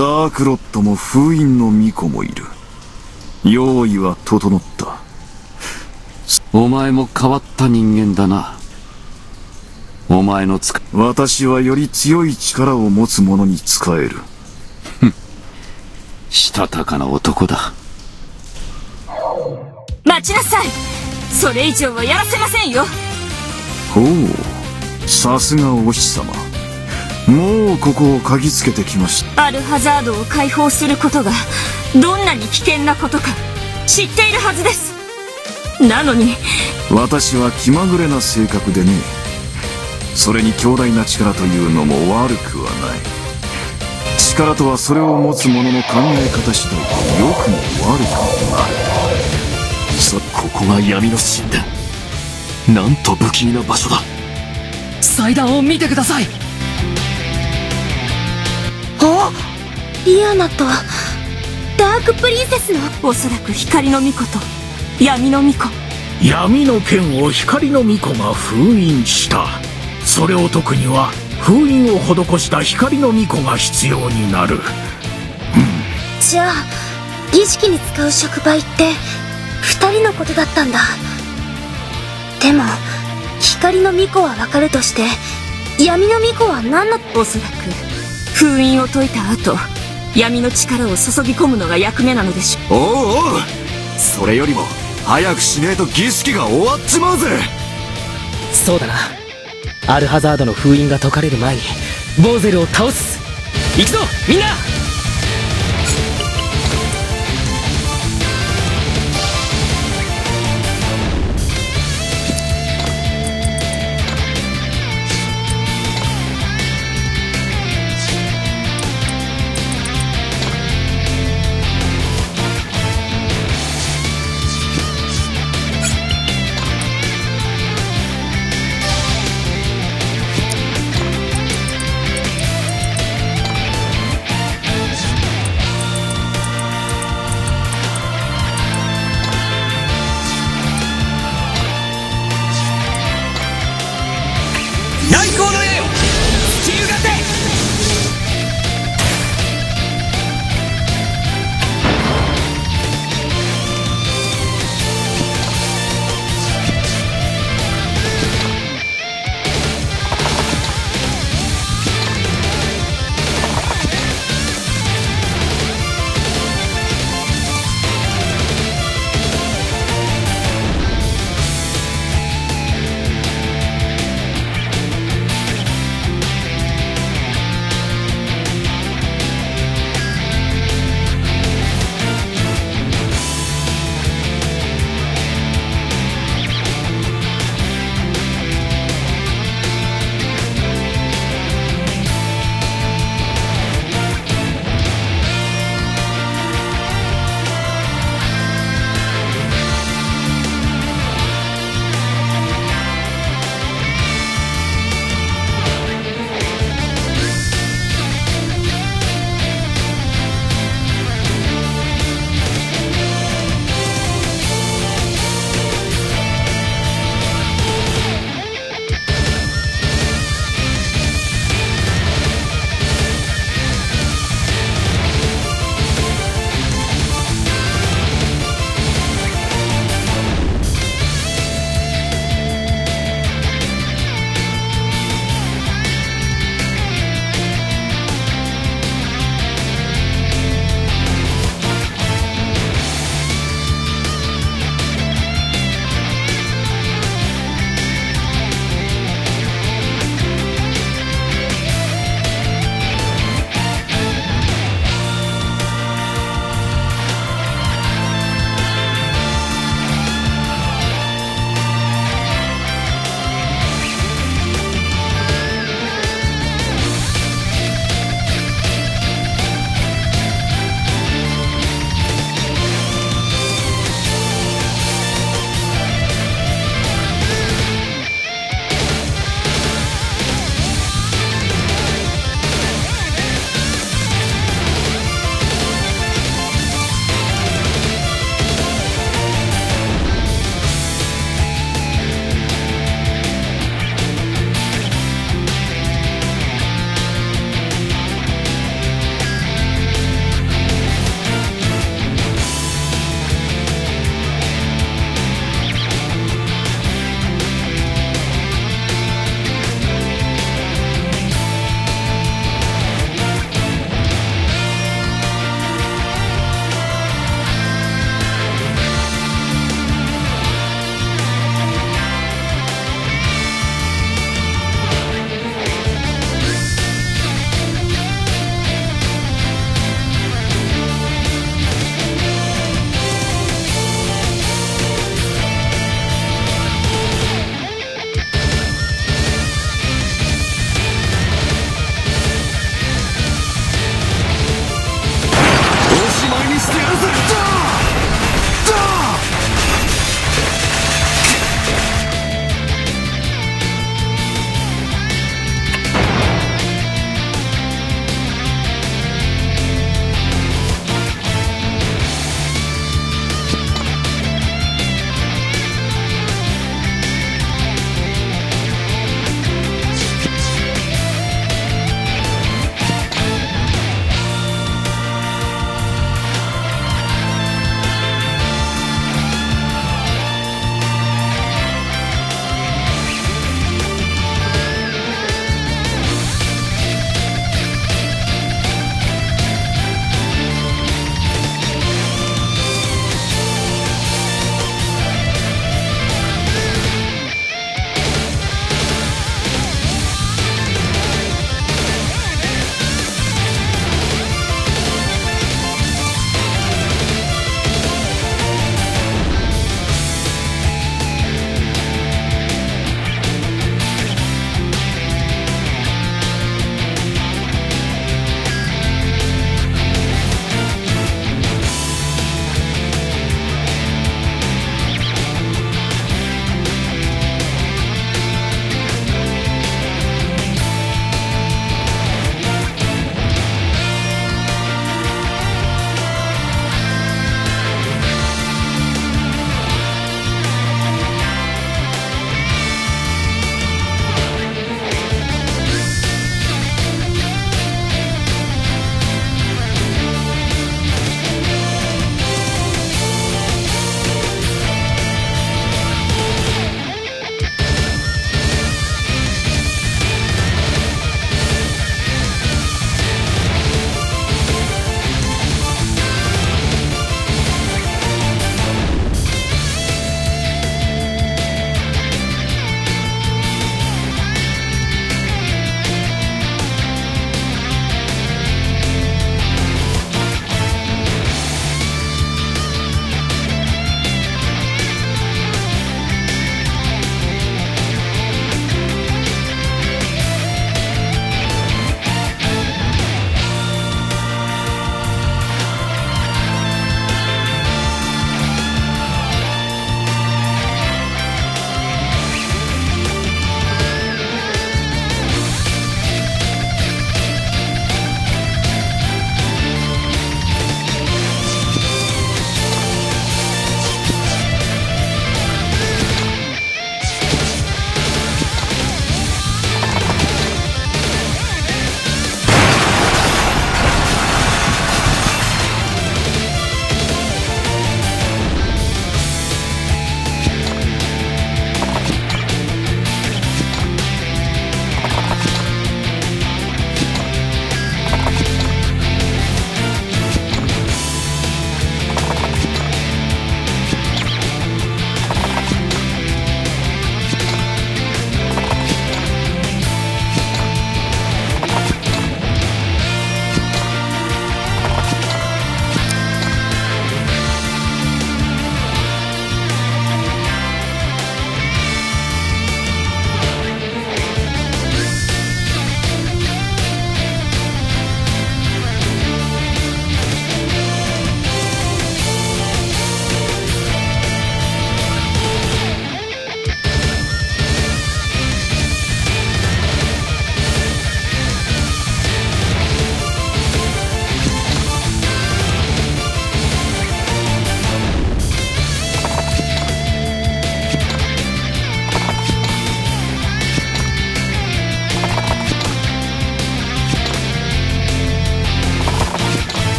ダークロットも封印の巫女もいる。用意は整った。お前も変わった人間だな。お前の私はより強い力を持つ者に仕える。したたかな男だ。待ちなさい。それ以上はやらせませんよ。ほう、さすがお日様。もうここを嗅ぎつけてきました。アルハザードを解放することがどんなに危険なことか知っているはずです。なのに私は気まぐれな性格でね。それに強大な力というのも悪くはない。力とはそれを持つ者の考え方次第で良くも悪くもなる。ここが闇の神殿。なんと不気味な場所だ。祭壇を見てください。あ、リアナとダークプリンセスの。おそらく光の巫女と闇の巫女。闇の剣を光の巫女が封印した。それを解くには封印を施した光の巫女が必要になる。じゃあ儀式に使う触媒って2人のことだったんだ。でも光の巫女はわかるとして闇の巫女は何の。おそらく封印を解いた後闇の力を注ぎ込むのが役目なのでしょう。おうおう、それよりも早くしねえと儀式が終わっちまうぜ。そうだな。アルハザードの封印が解かれる前にボーゼルを倒す。行くぞみんな。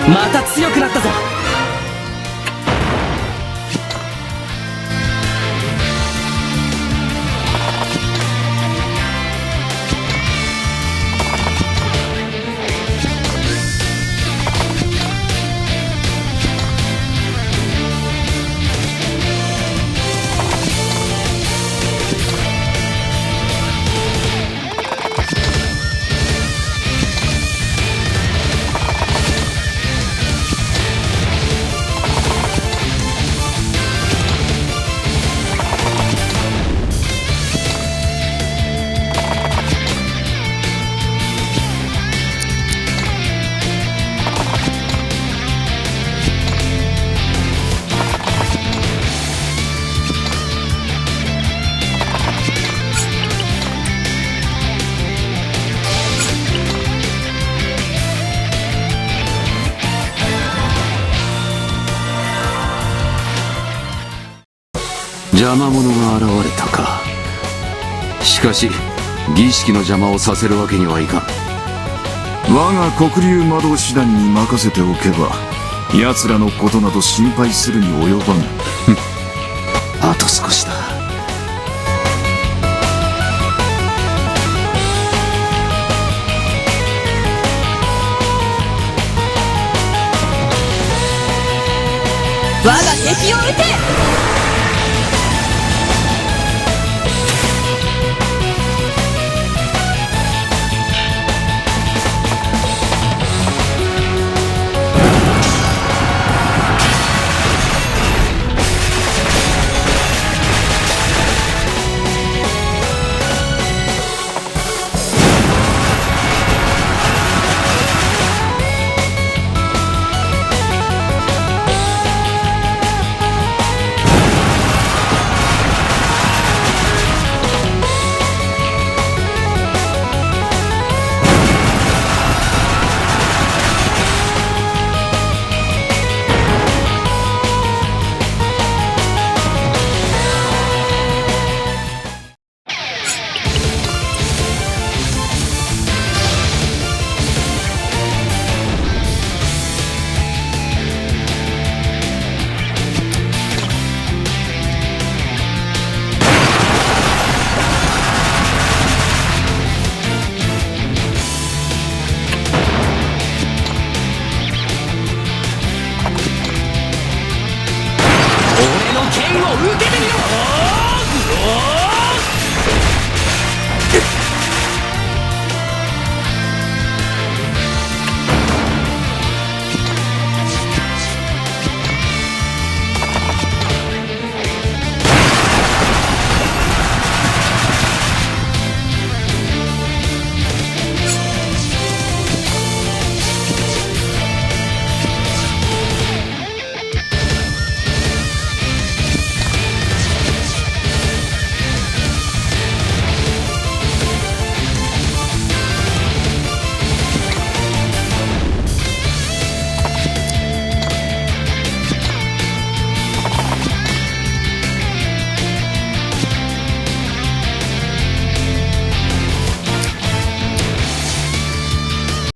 また強くなったぞ。邪魔者が現れたか。しかし儀式の邪魔をさせるわけにはいかん。我が黒竜魔導士団に任せておけば奴らのことなど心配するに及ばぬ。あと少しだ。我が敵を撃て。